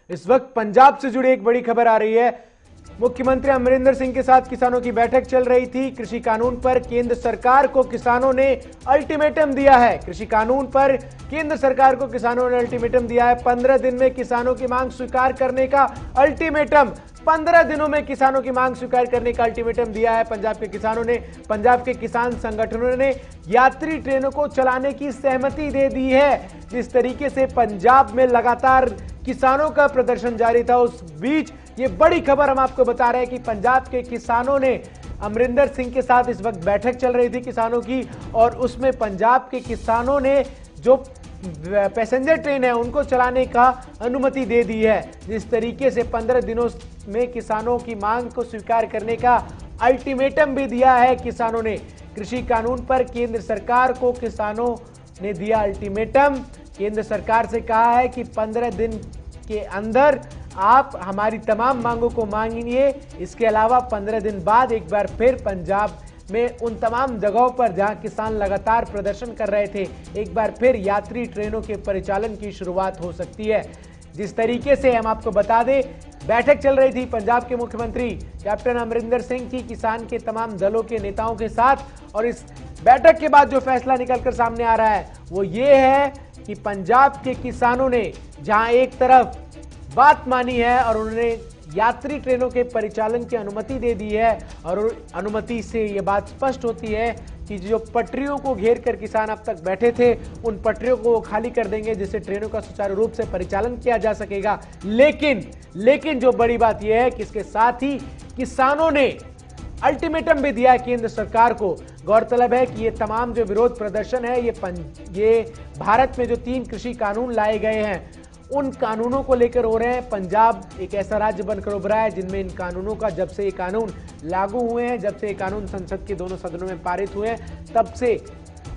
इस वक्त पंजाब से जुड़ी एक बड़ी खबर आ रही है। मुख्यमंत्री अमरिंदर सिंह के साथ किसानों की बैठक चल रही थी। कृषि कानून पर केंद्र सरकार को किसानों ने अल्टीमेटम दिया है। कृषि कानून पर केंद्र सरकार को किसानों ने अल्टीमेटम दिया है। 15 दिन में किसानों की मांग स्वीकार करने का अल्टीमेटम। 15 दिनों में किसानों की मांग स्वीकार करने का अल्टीमेटम दिया है पंजाब के किसानों ने। पंजाब के किसान संगठनों ने यात्री ट्रेनों को चलाने की सहमति दे दी है। जिस तरीके से पंजाब में लगातार किसानों का प्रदर्शन जारी था, उस बीच ये बड़ी खबर हम आपको बता रहे हैं कि पंजाब के किसानों ने अमरिंदर सिंह के साथ इस वक्त बैठक चल रही थी किसानों की, और उसमें पंजाब के किसानों ने जो पैसेंजर ट्रेन है उनको चलाने का अनुमति दे दी है। जिस तरीके से 15 दिनों में किसानों की मांग को स्वीकार करने का अल्टीमेटम भी दिया है किसानों ने। कृषि कानून पर केंद्र सरकार को किसानों ने दिया अल्टीमेटम। केंद्र सरकार से कहा है कि 15 दिन के अंदर आप हमारी तमाम मांगों को मांगिए। इसके अलावा 15 दिन बाद एक बार फिर पंजाब में उन तमाम जगहों पर जहां किसान लगातार प्रदर्शन कर रहे थे, एक बार फिर यात्री ट्रेनों के परिचालन की शुरुआत हो सकती है। जिस तरीके से हम आपको बता दें, बैठक चल रही थी पंजाब के मुख्यमंत्री कैप्टन अमरिंदर सिंह की किसान के तमाम दलों के नेताओं के साथ, और इस बैठक के बाद जो फैसला निकलकर सामने आ रहा है वो ये है कि पंजाब के किसानों ने जहां एक तरफ बात मानी है और उन्होंने यात्री ट्रेनों के परिचालन की अनुमति दे दी है, और अनुमति से यह बात स्पष्ट होती है कि जो पटरियों को घेर कर किसान अब तक बैठे थे, उन पटरियों को वो खाली कर देंगे, जिससे ट्रेनों का सुचारू रूप से परिचालन किया जा सकेगा। लेकिन जो बड़ी बात यह है कि इसके साथ ही किसानों ने अल्टीमेटम भी दिया है केंद्र सरकार को। गौरतलब है कि ये तमाम जो विरोध प्रदर्शन है ये भारत में जो 3 कृषि कानून लाए गए हैं उन कानूनों को लेकर हो रहे हैं। पंजाब एक ऐसा राज्य बनकर उभरा है जिनमें इन कानूनों का, जब से ये कानून लागू हुए हैं, जब से ये कानून संसद के दोनों सदनों में पारित हुए हैं, तब से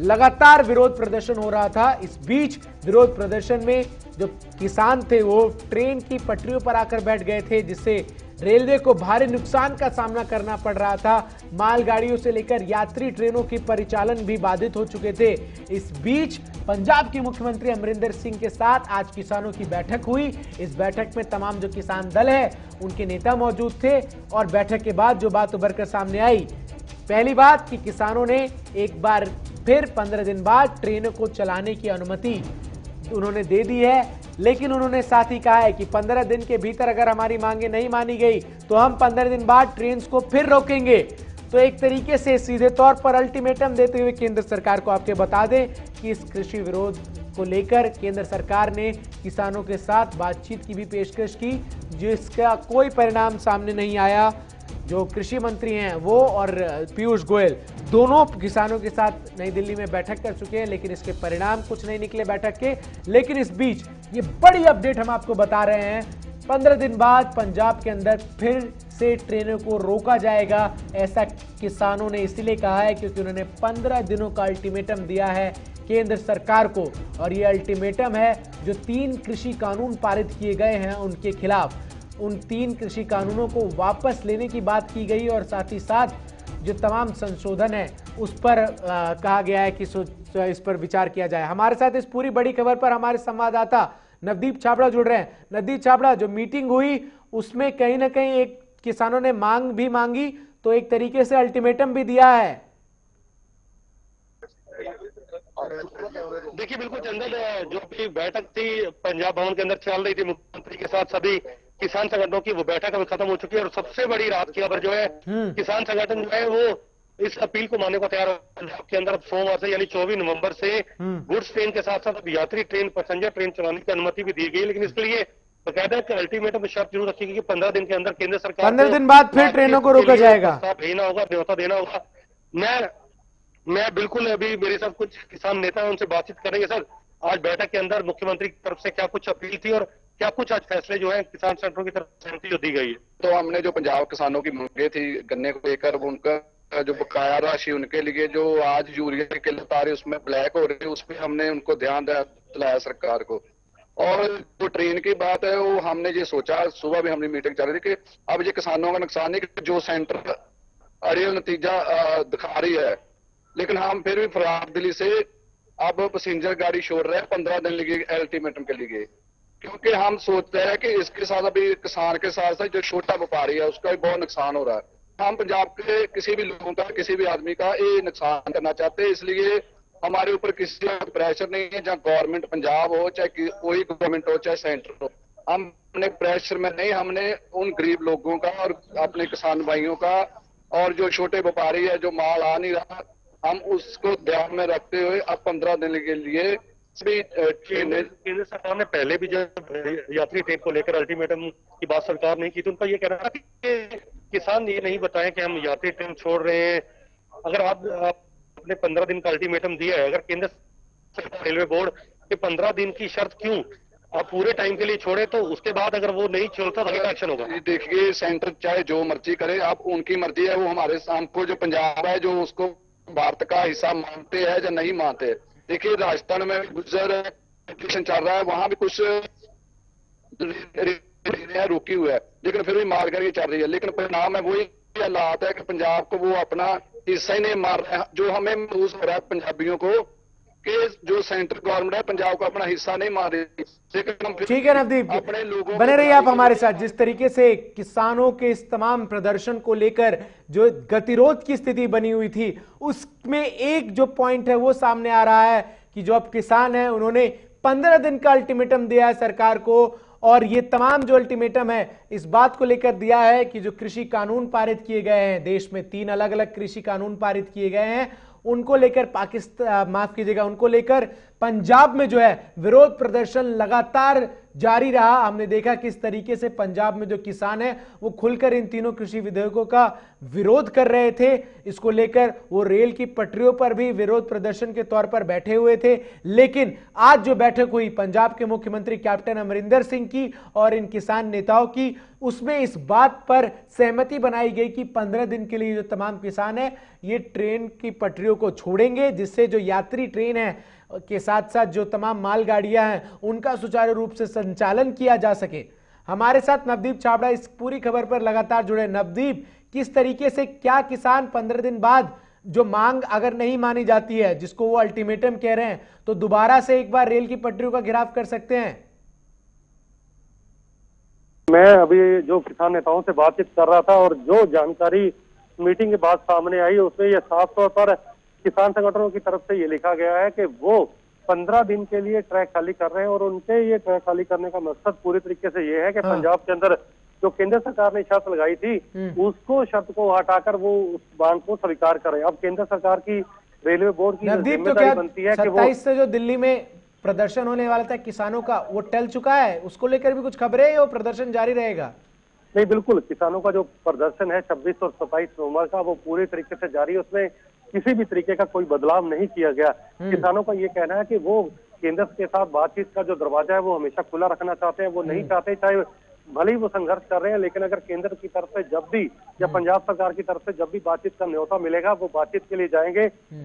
लगातार विरोध प्रदर्शन हो रहा था। इस बीच विरोध प्रदर्शन में जो किसान थे वो ट्रेन की पटरियों पर आकर बैठ गए थे, जिससे रेलवे को भारी नुकसान का सामना करना पड़ रहा था। मालगाड़ियों से लेकर यात्री ट्रेनों की परिचालन भी बाधित हो चुके थे। इस बीच पंजाब के मुख्यमंत्री अमरिंदर सिंह के साथ आज किसानों की बैठक हुई। इस बैठक में तमाम जो किसान दल है उनके नेता मौजूद थे, और बैठक के बाद जो बात उभर कर सामने आई, पहली बात कि किसानों ने एक बार फिर 15 दिन बाद ट्रेनों को चलाने की अनुमति उन्होंने दे दी है। लेकिन उन्होंने साथ ही कहा है कि 15 दिन के भीतर अगर हमारी मांगे नहीं मानी गई तो हम 15 दिन बाद ट्रेन को फिर रोकेंगे। तो एक तरीके से सीधे तौर पर अल्टीमेटम देते हुए केंद्र सरकार को आपके बता दें कि इस कृषि विरोध को लेकर केंद्र सरकार ने किसानों के साथ बातचीत की भी पेशकश की, जिसका कोई परिणाम सामने नहीं आया। जो कृषि मंत्री हैं वो और पीयूष गोयल दोनों किसानों के साथ नई दिल्ली में बैठक कर चुके हैं, लेकिन इसके परिणाम कुछ नहीं निकले बैठक के। लेकिन इस बीच ये बड़ी अपडेट हम आपको बता रहे हैं, 15 दिन बाद पंजाब के अंदर फिर से ट्रेनों को रोका जाएगा। ऐसा किसानों ने इसलिए कहा है क्योंकि उन्होंने 15 दिनों का अल्टीमेटम दिया है केंद्र सरकार को, और ये अल्टीमेटम है जो 3 कृषि कानून पारित किए गए हैं उनके खिलाफ। उन 3 कृषि कानूनों को वापस लेने की बात की गई, और साथ ही साथ जो तमाम संशोधन है उस पर कहा गया है कि इस पर विचार किया जाए। हमारे साथ इस पूरी बड़ी खबर पर हमारे संवाददाता नवदीप छाबड़ा जुड़ रहे हैं। नवदीप छाबड़ा, जो मीटिंग हुई उसमें कहीं ना कहीं एक किसानों ने मांग भी मांगी, तो एक तरीके से अल्टीमेटम भी दिया है। देखिए, बिल्कुल चंदन, जो भी बैठक थी पंजाब भवन के अंदर चल रही थी मुख्यमंत्री के साथ सभी किसान संगठनों की, वो बैठक अभी खत्म हो चुकी है। और सबसे बड़ी रात की खबर जो है, किसान संगठन जो है वो इस अपील को मानने को तैयार है। पंजाब के अंदर सोमवार से यानी 24 नवंबर से गुड्स ट्रेन के साथ साथ यात्री ट्रेन, पैसेंजर ट्रेन चलाने की अनुमति भी दी गई, लेकिन इसके लिए बकायदा अल्टीमेटम में शर्त जरूर रखी गई कि 15 दिन के अंदर केंद्र सरकार 15 दिन बाद फिर ट्रेनों को रोका जाएगा, भेजना होगा, न्योता देना होगा। मैं बिल्कुल, अभी मेरे साथ कुछ किसान नेता हैं, उनसे बातचीत करेंगे। सर, आज बैठक के अंदर मुख्यमंत्री की तरफ से क्या कुछ अपील थी और क्या कुछ आज फैसले जो है किसान संगठनों की तरफ सहमति जो दी गई है? तो हमने जो पंजाब किसानों की मांगे थी गन्ने को लेकर, उनका जो बकाया राशि उनके लिए जो आज यूरिया की किल्लत आ रही है उसमें ब्लैक हो रही है, उस पर हमने उनको ध्यान दिलाया सरकार को। और जो ट्रेन की बात है वो हमने ये सोचा, सुबह भी हमने मीटिंग चल रही थी कि अब ये किसानों का नुकसान नहीं कि जो सेंटर रियल नतीजा दिखा रही है, लेकिन हम फिर भी फरार दिली से अब पैसेंजर गाड़ी छोड़ रहे हैं 15 दिन लगे अल्टीमेटम के लिए। क्योंकि हम सोचते हैं कि इसके साथ अभी किसान के साथ साथ जो छोटा व्यापारी है उसका भी बहुत नुकसान हो रहा है। हम पंजाब के किसी भी लोगों का, किसी भी आदमी का ये नुकसान करना चाहते हैं, इसलिए हमारे ऊपर किसी का प्रेशर नहीं है, चाहे गवर्नमेंट पंजाब हो, चाहे कोई गवर्नमेंट हो, चाहे सेंटर हो। हम अपने प्रेशर में नहीं, हमने उन गरीब लोगों का और अपने किसान भाइयों का और जो छोटे व्यापारी है जो माल आ नहीं रहा, हम उसको ध्यान में रखते हुए अब 15 दिन के लिए सभी केंद्र सरकार ने पहले भी जब यात्री ट्रेन को लेकर अल्टीमेटम की बात सरकार नहीं की तो उनका ये कहना था कि किसान ये नहीं बताएं कि हम यात्री ट्रेन छोड़ रहे हैं। अगर आपने 15 दिन का अल्टीमेटम दिया है, अगर केंद्र सरकार रेलवे बोर्ड के 15 दिन की शर्त क्यों आप पूरे टाइम के लिए छोड़े, तो उसके बाद अगर वो नहीं चलता तो क्या एक्शन होगा? देखिए, सेंटर चाहे जो मर्जी करे, आप उनकी मर्जी है, वो हमारे हमको जो पंजाब है जो उसको भारत का हिस्सा मानते हैं या नहीं मानते। देखिए, राजस्थान में गुजर चल रहा है, वहां भी कुछ रुकी हुई है, लेकिन फिर भी मार करके चल रही है। लेकिन परिणाम में वही हालात है कि पंजाब को वो अपना हिस्सा ही नहीं मार रहा है। जो हमें महसूस हो रहा है पंजाबियों को कि जो सेंट्रल गवर्नमेंट है पंजाब को अपना हिस्सा नहीं मार रही। ठीक है नवदीप, अपने लोगों बने रहिए आप हमारे साथ। जिस तरीके से किसानों के इस तमाम प्रदर्शन को लेकर जो गतिरोध की स्थिति बनी हुई थी, उसमें एक जो पॉइंट है वो सामने आ रहा है कि जो अब किसान है उन्होंने 15 दिन का अल्टीमेटम दिया है सरकार को, और ये तमाम जो अल्टीमेटम है इस बात को लेकर दिया है कि जो कृषि कानून पारित किए गए हैं, देश में 3 अलग अलग कृषि कानून पारित किए गए हैं, उनको लेकर पाकिस्तान, माफ कीजिएगा, उनको लेकर पंजाब में जो है विरोध प्रदर्शन लगातार जारी रहा। हमने देखा किस तरीके से पंजाब में जो किसान है वो खुलकर इन तीनों कृषि विधेयकों का विरोध कर रहे थे। इसको लेकर वो रेल की पटरियों पर भी विरोध प्रदर्शन के तौर पर बैठे हुए थे। लेकिन आज जो बैठक हुई पंजाब के मुख्यमंत्री कैप्टन अमरिंदर सिंह की और इन किसान नेताओं की, उसमें इस बात पर सहमति बनाई गई कि 15 दिन के लिए जो तमाम किसान है ये ट्रेन की पटरियों को छोड़ेंगे, जिससे जो यात्री ट्रेन है के साथ साथ जो तमाम मालगाड़ियां हैं उनका सुचारू रूप से संचालन किया जा सके। हमारे साथ नवदीप छाबड़ा इस पूरी खबर पर लगातार जुड़े। नवदीप, किस तरीके से क्या किसान 15 दिन बाद जो मांग अगर नहीं मानी जाती है, जिसको वो अल्टीमेटम कह रहे हैं, तो दोबारा से एक बार रेल की पटरियों का घेराव कर सकते हैं? मैं अभी जो किसान नेताओं से बातचीत कर रहा था और जो जानकारी मीटिंग के बाद सामने आई उसमें यह साफ तौर पर किसान संगठनों की तरफ से ये लिखा गया है कि वो 15 दिन के लिए ट्रैक खाली कर रहे हैं और उनके ये ट्रैक खाली करने का मकसद पूरी तरीके से ये है कि पंजाब के अंदर जो केंद्र सरकार ने शर्त लगाई थी उसको, शर्त को हटाकर वो उस मांग को स्वीकार करें। अब केंद्र सरकार की रेलवे बोर्ड की जिम्मेदारी बनती है कि वो 27 से जो दिल्ली में प्रदर्शन होने वाला था किसानों का, वो टल चुका है, उसको लेकर भी कुछ खबरें हैं, वो प्रदर्शन जारी रहेगा? नहीं, बिल्कुल, किसानों का जो प्रदर्शन है 26 और 27 नवंबर का वो पूरे तरीके से जारी है। उसमें किसी भी तरीके का कोई बदलाव नहीं किया गया। किसानों का ये कहना है कि वो केंद्र के साथ बातचीत का जो दरवाजा है वो हमेशा खुला रखना चाहते हैं। वो नहीं चाहते, चाहे भले ही वो संघर्ष कर रहे हैं, लेकिन अगर केंद्र की तरफ से जब भी या पंजाब सरकार की तरफ से जब भी बातचीत का न्योता मिलेगा वो बातचीत के लिए जाएंगे।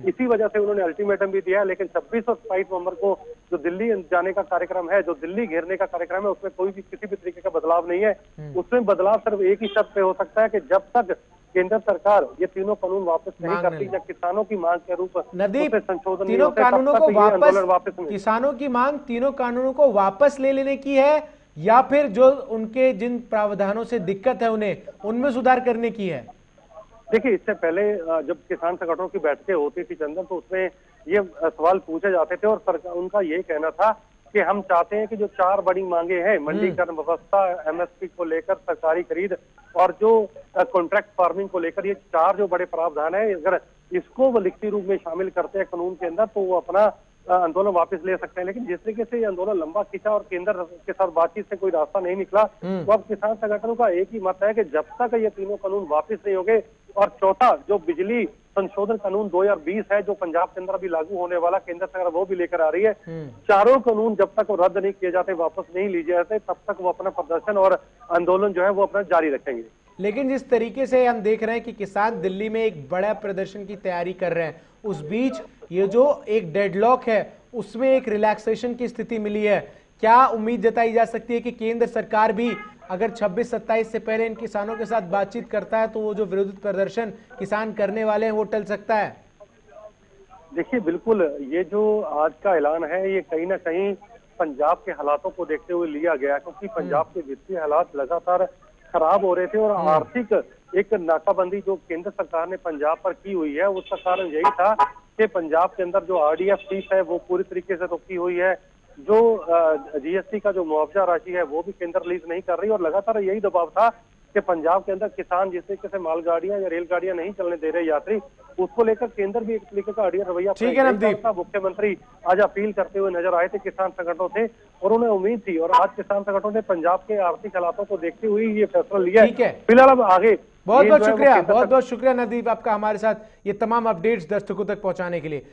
इसी वजह से उन्होंने अल्टीमेटम भी दिया है। लेकिन 26 और 27 नवंबर को जो दिल्ली जाने का कार्यक्रम है, जो दिल्ली घेरने का कार्यक्रम है, उसमें कोई भी किसी भी तरीके का बदलाव नहीं है। उसमें बदलाव सिर्फ एक ही शर्त पे हो सकता है कि जब तक केंद्र सरकार ये तीनों कानून वापस नहीं करती या किसानों की मांग के रूप नवदीप, संशोधन तीनों कानूनों को वापस, किसानों की मांग तीनों कानूनों को वापस ले लेने की है या फिर जो उनके जिन प्रावधानों से दिक्कत है उन्हें उनमें सुधार करने की है? देखिए, इससे पहले जब किसान संगठनों की बैठकें होती थी चंदन, तो उसमें ये सवाल पूछे जाते थे और सरकार उनका ये कहना था कि हम चाहते हैं कि जो 4 बड़ी मांगे हैं, मंडीकरण व्यवस्था, एमएसपी को लेकर सरकारी खरीद और जो कॉन्ट्रैक्ट फार्मिंग को लेकर, ये 4 जो बड़े प्रावधान है, अगर इसको वो लिखित रूप में शामिल करते हैं कानून के अंदर तो वो अपना आंदोलन वापस ले सकते हैं। लेकिन जिस तरीके से ये आंदोलन लंबा खींचा और केंद्र के साथ बातचीत से कोई रास्ता नहीं निकला, तो अब किसान संगठनों का एक ही मत है कि जब तक ये तीनों कानून वापस नहीं होंगे, और चौथा जो बिजली संशोधन कानून 2020 है जो पंजाब के अंदर अभी लागू होने वाला, केंद्र सरकार वो भी लेकर आ रही है, चारों कानून जब तक वो रद्द नहीं किए जाते, वापस नहीं लिए जाते, तब तक वो अपना प्रदर्शन और आंदोलन जो है वो अपना जारी रखेंगे। लेकिन जिस तरीके से हम देख रहे हैं कि किसान दिल्ली में एक बड़ा प्रदर्शन की तैयारी कर रहे हैं, उस बीच ये जो एक डेडलॉक है उसमें एक रिलैक्सेशन की स्थिति मिली है, क्या उम्मीद जताई जा सकती है कि केंद्र सरकार भी अगर 26-27 से पहले इन किसानों के साथ बातचीत करता है तो वो जो विरोध प्रदर्शन किसान करने वाले हैं वो टल सकता है? देखिए, बिल्कुल, ये जो आज का ऐलान है ये कहीं ना कहीं पंजाब के हालातों को देखते हुए लिया गया, क्योंकि पंजाब के वित्तीय हालात लगातार खराब हो रहे थे और आर्थिक एक नाकाबंदी जो केंद्र सरकार ने पंजाब पर की हुई है, उसका कारण यही था कि पंजाब के अंदर जो आरडीएफ फीस है वो पूरी तरीके से रोकी हुई है, जो जीएसटी का जो मुआवजा राशि है वो भी केंद्र रिलीज नहीं कर रही, और लगातार यही दबाव था कि पंजाब के अंदर किसान जिस तरीके से मालगाड़ियां या रेलगाड़ियां नहीं चलने दे रहे यात्री, उसको लेकर केंद्र भी एक तरीके का अड़िया रवैया ठीक है नवदीप। मुख्यमंत्री आज अपील करते हुए नजर आए थे किसान संगठनों से, और उन्हें उम्मीद थी, और आज किसान संगठनों ने पंजाब के आर्थिक हालातों को देखते हुए ये फैसला लिया ठीक है। फिलहाल अब आगे बहुत बहुत शुक्रिया नवदीप आपका हमारे साथ ये तमाम अपडेट्स दर्शकों तक पहुंचाने के लिए।